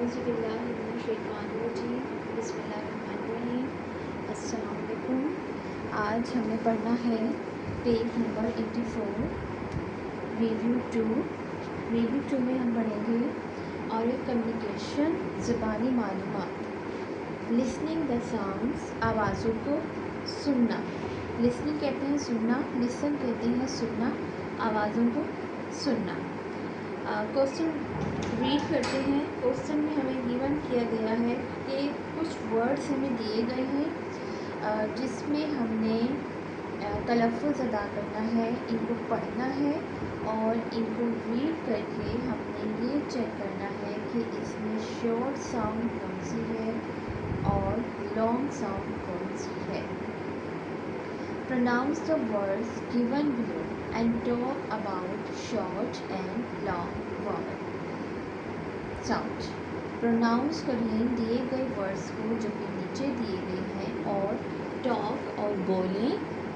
औज़ुबिल्लाहिमिनश्शैतानिर्रजीम बिस्मिल्लाहिर्रहमानिर्रहीम। अस्सलाम वालेकुम। आज हमें पढ़ना है पेज नंबर 84 रिव्यू टू में हम पढ़ेंगे और एक कम्युनिकेशन ज़बानी मालूमात। लिसनिंग द साउंड्स, आवाज़ों को सुनना। लिसनिंग कहते हैं सुनना, लिसन कहते हैं सुनना, आवाज़ों को सुनना। क्वेश्चन रीड करते हैं। क्वेश्चन में हमें गिवन किया गया है कि कुछ वर्ड्स हमें दिए गए हैं जिसमें हमने तलफ़्फ़ुज़ अदा करना है, इनको पढ़ना है और इनको रीड करके हमने ये चेक करना है कि इसमें शॉर्ट साउंड कौन सी है और लॉन्ग साउंड कौन सी है। Pronounce the words given below and talk about short and long vowel sound. Pronounce करिए दिए गए वर्ड्स को जो कि नीचे दिए गए हैं और talk और बोलें,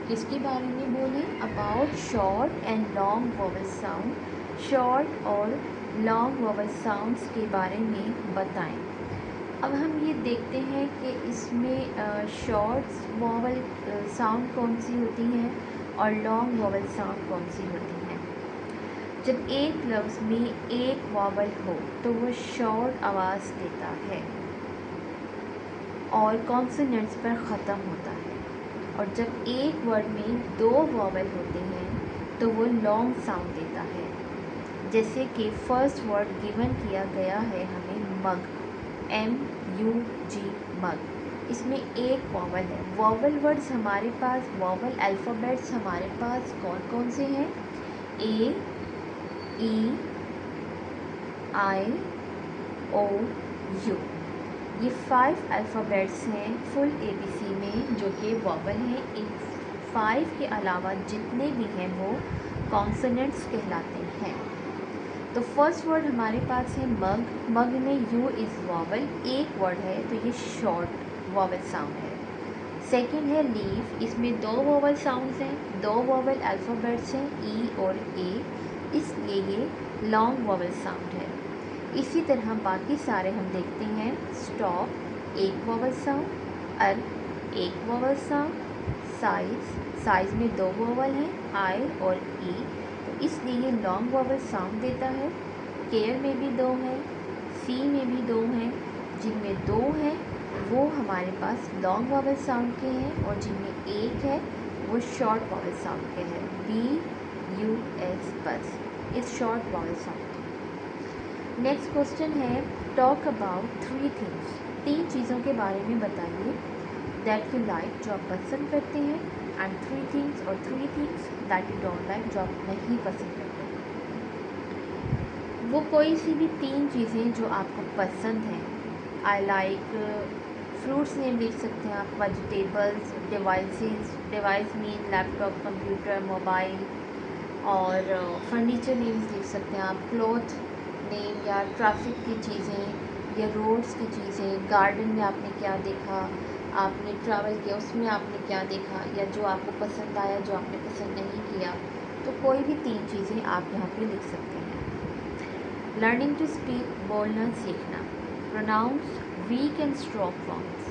किसके बारे में बोलें? About short and long vowel sound. Short और long vowel sounds के बारे में बताएं। अब हम ये देखते हैं कि इसमें शॉर्ट वॉवल साउंड कौन सी होती है और लॉन्ग वॉवल साउंड कौन सी होती है। जब एक लफ्ज़ में एक वॉवल हो तो वो शॉर्ट आवाज़ देता है और कॉन्सोनेंट्स पर ख़त्म होता है, और जब एक वर्ड में दो वॉवल होते हैं तो वो लॉन्ग साउंड देता है। जैसे कि फर्स्ट वर्ड गिवन किया गया है हमें मग, MUG मग, इसमें एक वॉवल है। वॉवल वर्ड्स हमारे पास, वॉवल अल्फ़ाबेट्स हमारे पास कौन कौन से हैं? A, E, I, O, U। ये 5 अल्फ़ाबेट्स हैं फुल ABC में जो कि वॉवल हैं। इन 5 के अलावा जितने भी हैं वो कॉन्सोनेंट्स कहलाते हैं। तो फर्स्ट वर्ड हमारे पास है मग, मग में U इज़ वॉवल, एक वर्ड है तो ये शॉर्ट वॉवल साउंड है। सेकंड है लीफ, इसमें दो वॉवल साउंड्स हैं, दो वॉवल अल्फ़ाबेट्स हैं E और A, इसलिए ये लॉन्ग वॉवल साउंड है। इसी तरह बाकी सारे हम देखते हैं। स्टॉप एक वॉवल साउंड, अर एक वॉवल साउंड, साइज़, साइज़ में दो वॉवल हैं I और E, इसलिए ये लॉन्ग वॉवल साउंड देता है। केयर में भी दो हैं, सी में भी दो हैं, जिनमें दो हैं वो हमारे पास लॉन्ग वॉवल साउंड के हैं और जिनमें एक है वो शॉर्ट वॉवल साउंड के हैं। BUS बस इस short vowel sound. Next question है टॉक अबाउट 3 थिंग्स, 3 चीज़ों के बारे में बताइए दैट यू लाइक, जो आप पसंद करते हैं, एंड 3 थिंग्स और 3 things that you don't like, जो आप नहीं पसंद करते। वो कोई सी भी 3 चीज़ें जो आपको पसंद हैं। आई लाइक फ्रूट्स नेम लिख सकते हैं आप, vegetables, devices, device mean laptop, computer, mobile, और फर्नीचर नेम्स लिख सकते हैं आप, क्लॉथ नेम या ट्रैफिक की चीज़ें या रोड्स की चीज़ें, गार्डन में आपने क्या देखा, आपने ट्रैवल किया उसमें आपने क्या देखा, या जो आपको पसंद आया जो आपने पसंद नहीं किया। तो कोई भी 3 चीज़ें आप यहाँ पे लिख सकते हैं। लर्निंग टू स्पीक, बोलना सीखना। Pronounce weak and strong forms.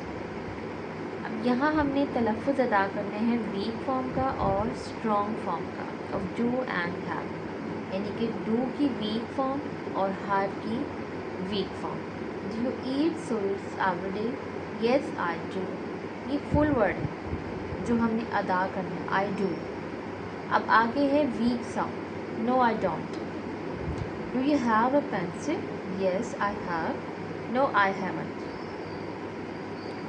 अब यहाँ हमने तलफ़्फ़ुज़ अदा करने हैं वीक फॉर्म का और स्ट्रॉन्ग फॉर्म का, ऑफ डू एंड हैव, यानी कि डू की वीक फॉर्म और हैव की weak form. Do you eat sweets every day? Yes I do, ये फुल वर्ड है जो हमने अदा करना है, आई डू। अब आगे है weak sound, no I don't. Do you have a pencil? Yes I have, no I haven't.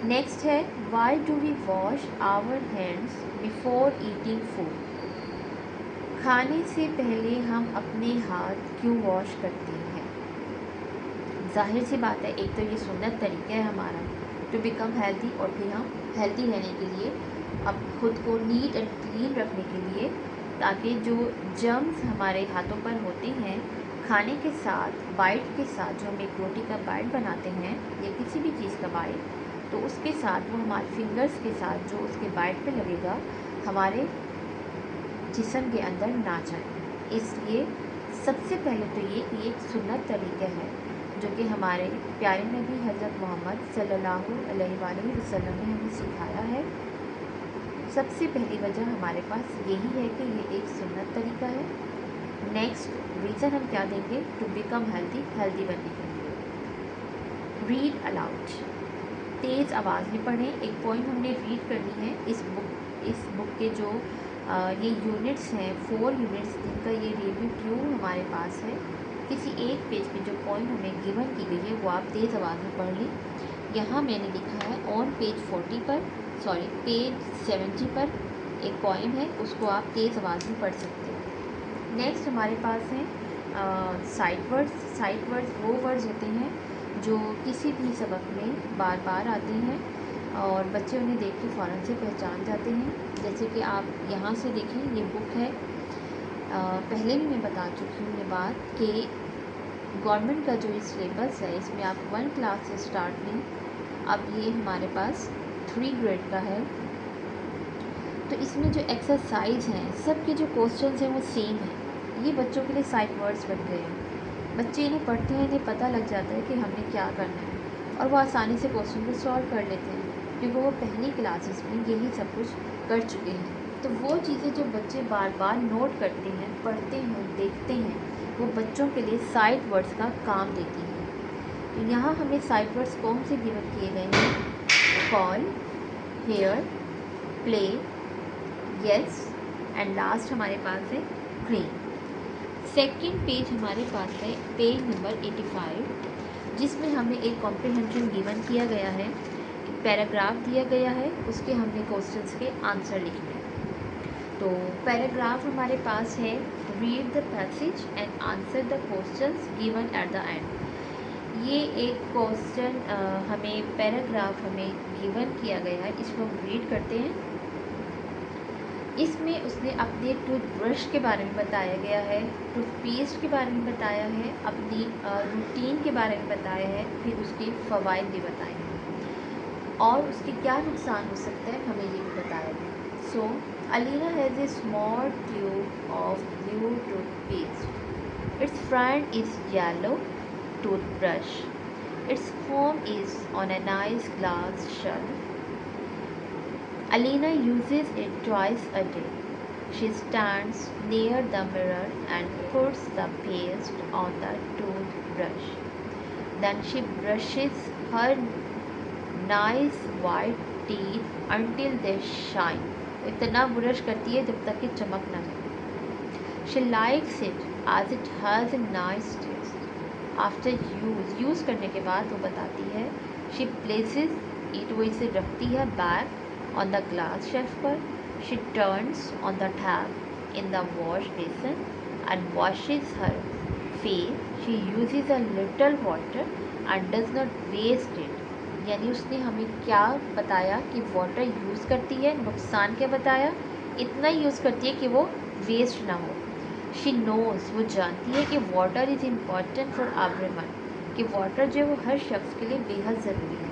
Next है why do we wash our hands before eating food? खाने से पहले हम अपने हाथ क्यों वॉश करते हैं? जाहिर सी बात है, एक तो ये सुन्नत तरीका है हमारा टू बिकम हेल्दी, और फिर हम हेल्दी रहने के लिए अब खुद को नीट एंड क्लीन रखने के लिए, ताकि जो जर्म्स हमारे हाथों पर होते हैं खाने के साथ, बाइट के साथ, जो हम एक रोटी का बाइट बनाते हैं या किसी भी चीज़ का बाइट, तो उसके साथ वो हमारे फिंगर्स के साथ जो उसके बाइट पे लगेगा हमारे जिस्म के अंदर ना जाए। इसलिए सबसे पहले तो ये एक सुन्नत तरीका है जो कि हमारे प्यारे नबी हज़रत मोहम्मद सल्लल्लाहु अलैहि वसल्लम ने हमें सिखाया है। सबसे पहली वजह हमारे पास यही है कि ये एक सुन्नत तरीका है। नेक्स्ट रीज़न हम क्या देंगे? टू बिकम हेल्दी बनने के लिए। रीड अलाउड, तेज़ आवाज़ में पढ़ें। एक पोइम हमने रीड करनी है। इस बुक के जो ये यूनिट्स हैं, 4 यूनिट्स जिनका ये रिव्यू हमारे पास है। किसी एक पेज पे जो पोइम हमें गिवन की गई है वो आप तेज़ आवाज़ में पढ़ लें। यहाँ मैंने लिखा है ऑन पेज 70 पर एक पोइम है, उसको आप तेज़ आवाज़ में पढ़ सकते हैं। नेक्स्ट हमारे पास है साइट वर्ड्स। साइट वर्ड्स वो वर्ड्स होते हैं जो किसी भी सबक में बार बार आते हैं और बच्चे उन्हें देख के फ़ौरन से पहचान जाते हैं। जैसे कि आप यहाँ से देखें, ये बुक है। पहले भी मैं बता चुकी हूँ ये बात कि गवर्नमेंट का जो ये सिलेबस है इसमें आप 1 क्लास से स्टार्ट लें। अब ये हमारे पास 3 ग्रेड का है, तो इसमें जो एक्सरसाइज हैं सब के जो क्वेश्चंस हैं वो सेम है। ये बच्चों के लिए साइट वर्ड्स बन गए हैं। बच्चे इन्हें पढ़ते हैं, इन्हें पता लग जाता है कि हमने क्या करना है और वो आसानी से क्वेश्चन को सॉल्व कर लेते हैं, क्योंकि वो पहली क्लासेस में यही सब कुछ कर चुके हैं। तो वो चीज़ें जो बच्चे बार बार नोट करते हैं, पढ़ते हैं, देखते हैं, वो बच्चों के लिए साइट वर्ड्स का काम देती हैं। तो यहाँ हमें साइट वर्ड्स कौन से गिवन किए गए हैं? Call, hair, play, yes and last हमारे पास है क्लीन। सेकंड पेज हमारे पास है पेज नंबर 85, जिसमें हमें एक कॉम्प्रिहेंशन गिवन किया गया है, एक पैराग्राफ दिया गया है, उसके हमने क्वेश्चंस के आंसर लिखने हैं। तो पैराग्राफ हमारे पास है read the passage and answer the questions given at the end. ये एक क्वेश्चन हमें पैराग्राफ हमें गिवन किया गया है, इसको हम रीड करते हैं। इसमें उसने अपने टूथब्रश के बारे में बताया गया है, टूथपेस्ट के बारे में बताया है, अपनी रूटीन के बारे में बताया है, फिर उसके फ़वाइद भी बताए हैं और उसके क्या नुकसान हो सकता है हमें ये भी बताया है। सो Alina has a small tube of blue toothpaste. Its front is yellow toothbrush. Its home is on a nice glass shelf. Alina uses it twice a day. She stands near the mirror and puts the paste on the toothbrush. Then she brushes her nice white teeth until they shine. इतना brush करती है जब तक कि चमक ना जाए। She likes it as it has a nice taste. After use करने के बाद वो बताती है she places it, वो इसे रखती है back on the glass shelf पर। She turns on the tap in the wash basin and washes her face. She uses a little water and does not waste it. यानी उसने हमें क्या बताया कि वाटर यूज़ करती है, नुकसान क्या बताया, इतना यूज़ करती है कि वो वेस्ट ना हो। शी नोज़, वो जानती है कि water is important for everyone, कि वाटर जो है वो हर शख्स के लिए बेहद ज़रूरी है।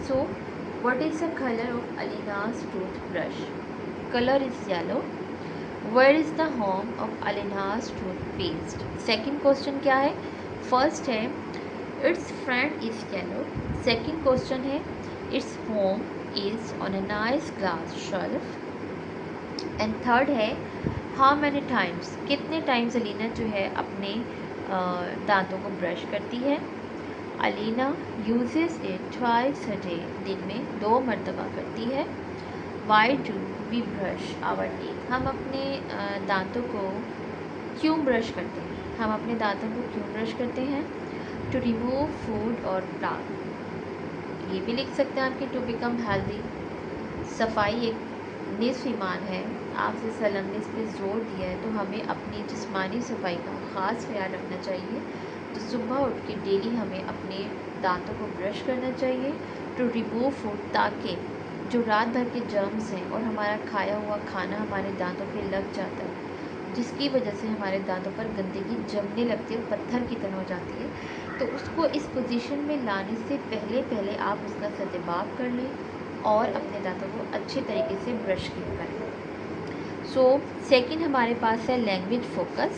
So what is the colour of Alina's toothbrush? Colour is yellow. Where is the home of Alina's toothpaste? Second question क्या है? फर्स्ट है it's front is yellow. Second question है it's home is on a nice glass shelf. And third है how many times, कितने times Alina जो है अपने दांतों को ब्रश करती है? Alina uses it twice a day, दिन में 2 मरतबा करती है। Why do we brush our teeth? हम अपने दांतों को क्यों ब्रश करते हैं? हम अपने दांतों को क्यों ब्रश करते हैं? टू रिमूव फूड और प्लाक। ये भी लिख सकते हैं आपके टू बिकम हेल्दी। सफाई एक निस्फ ईमान है, आपसे सल्लम ने इस पर जोर दिया है, तो हमें अपनी जिस्मानी सफाई का ख़ास ख्याल रखना चाहिए। तो सुबह उठ के डेली हमें अपने दांतों को ब्रश करना चाहिए टू रिमूव फूड, ताकि जो रात भर के जर्म्स हैं और हमारा खाया हुआ खाना हमारे दांतों पे लग जाता है, जिसकी वजह से हमारे दांतों पर गंदगी जमने लगती है, पत्थर की तरह हो जाती है, तो उसको इस पोजीशन में लाने से पहले आप उसका सद्भाव कर लें और अपने दांतों को अच्छे तरीके से ब्रश किया करें। सो सेकंड हमारे पास है लैंग्वेज फोकस।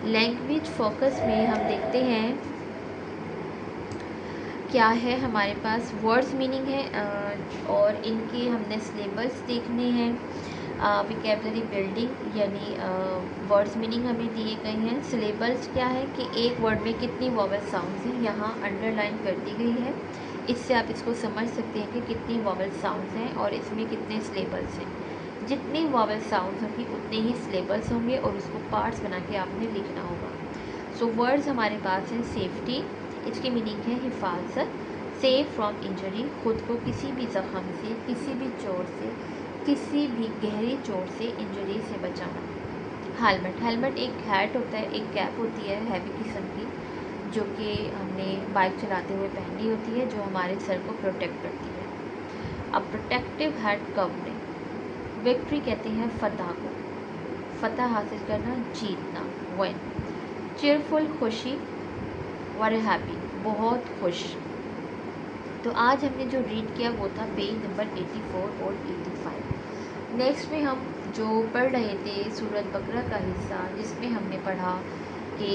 लैंग्वेज फोकस में हम देखते हैं क्या है हमारे पास वर्ड्स मीनिंग है और इनके हमने सिलेबस देखने हैं। विकेबलरी बिल्डिंग यानी वर्ड्स मीनिंग हमें दिए गए हैं। सिलेबस क्या है कि एक वर्ड में कितनी वॉवल साउंड्स हैं, यहाँ अंडरलाइन कर दी गई है। इससे आप इसको समझ सकते हैं कि कितनी वॉवल साउंड्स हैं और इसमें कितने सिलेबल्स हैं। जितनी वॉवल साउंड्स होंगी उतने ही सिलेबल्स होंगे और उसको पार्ट्स बना के आपने लिखना होगा। सो वर्ड्स हमारे पास हैं सेफ्टी, इसकी मीनिंग है हिफाजत, सेफ फ्रॉम इंजरी, खुद को किसी भी ज़ख़म से, किसी भी चोट से, किसी भी गहरी चोट से, इंजरी से बचाना। हेलमेट, हेलमेट एक हैट होता है, एक कैप होती है हैवी किस्म की, जो कि हमने बाइक चलाते हुए पहननी होती है, जो हमारे सर को प्रोटेक्ट करती है। अब प्रोटेक्टिव हेड कवरिंग। विक्ट्री कहते हैं फतह को, फतह हासिल करना, जीतना, विन। चीयरफुल खुशी, वेरी हैप्पी, बहुत खुश। तो आज हमने जो रीड किया वो था पेज नंबर 84 और 85। नेक्स्ट में हम जो पढ़ रहे थे सूरत बकरा का हिस्सा, जिसमें हमने पढ़ा कि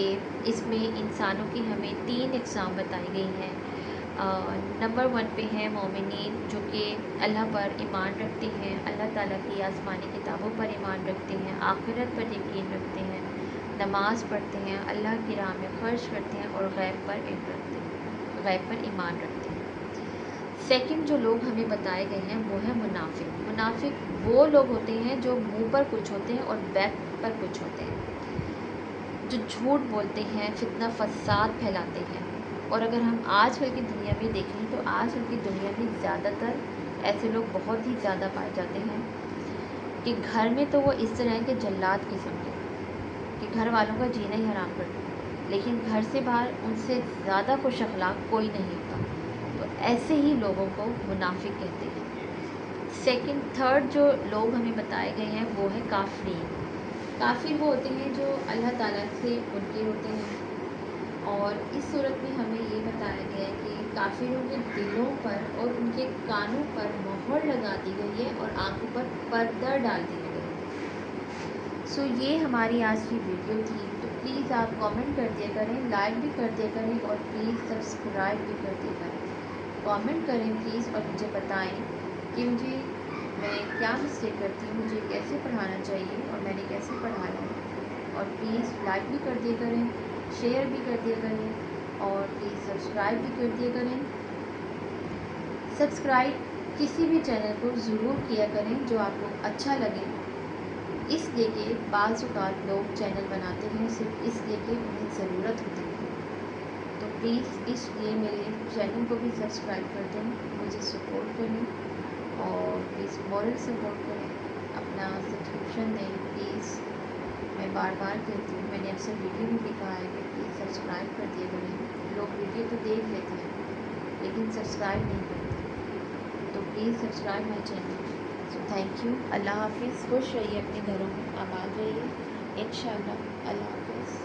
इसमें इंसानों की हमें 3 इक़साम बताई गई हैं। नंबर 1 पे है मोमिनीन, जो कि अल्लाह पर ईमान रखते हैं, अल्लाह ताला की आसमानी किताबों पर ईमान रखते हैं, आखिरत पर यकीन रखते हैं, नमाज़ पढ़ते हैं, अल्लाह की राह में ख़र्च करते हैं और गैब पर ईमान रखते हैं। सेकंड जो लोग हमें बताए गए हैं वो है मुनाफिक। मुनाफिक वो लोग होते हैं जो मुंह पर कुछ होते हैं और बैक पर कुछ होते हैं, जो झूठ बोलते हैं, फितना फसाद फैलाते हैं। और अगर हम आजकल की दुनिया में देखें तो आजकल की दुनिया में ज़्यादातर ऐसे लोग बहुत ही ज़्यादा पाए जाते हैं कि घर में तो वो इस तरह के जल्लाद किस्म के कि घर वालों का जीना ही हराम कर दो, लेकिन घर से बाहर उनसे ज़्यादा खुश अखलाक कोई नहीं होता। तो ऐसे ही लोगों को मुनाफिक कहते हैं। थर्ड जो लोग हमें बताए गए हैं वो है काफिरीन। काफिर वो होते हैं जो अल्लाह ताला से मुनकिर होते हैं। और इस सूरत में हमें ये बताया गया है कि काफिरों के दिलों पर और उनके कानों पर मोहर लगा दी गई है और आंखों पर पर्दा डाल दिया गया है। सो ये हमारी आज की वीडियो थी। तो प्लीज़ आप कमेंट कर दिया करें, लाइक भी कर दिया करें और प्लीज़ सब्सक्राइब भी कर दिया करें। कमेंट करें प्लीज़ और मुझे बताएं कि मैं क्या मिस्टेक करती हूँ, मुझे कैसे पढ़ाना चाहिए और मैंने कैसे पढ़ाया है। और प्लीज़ लाइक भी कर दिया करें, शेयर भी कर दिया करें और प्लीज़ सब्सक्राइब भी कर दिया करें। सब्सक्राइब किसी भी चैनल को ज़रूर किया करें जो आपको अच्छा लगे, इसलिए कि बाज़ औक़ात लोग चैनल बनाते हैं सिर्फ इसलिए कि उन्हें ज़रूरत होती है। तो प्लीज़ इसलिए मेरे चैनल को भी सब्सक्राइब कर दें, मुझे सपोर्ट करें और प्लीज़ मॉरल सपोर्ट करें, अपना सब्सक्रिप्शन दें प्लीज़। मैं बार बार कहती हूँ, मैंने अक्सर वीडियो में भी कहा है कि प्लीज़ सब्सक्राइब कर दिया करें। लोग वीडियो तो देख लेते हैं लेकिन सब्सक्राइब नहीं करते, तो please subscribe my channel. So thank you. अल्लाह हाफिज़। खुश रहिए, अपने घरों में आबाद रहिए इंशाअल्लाह। अल्लाह हाफिज़।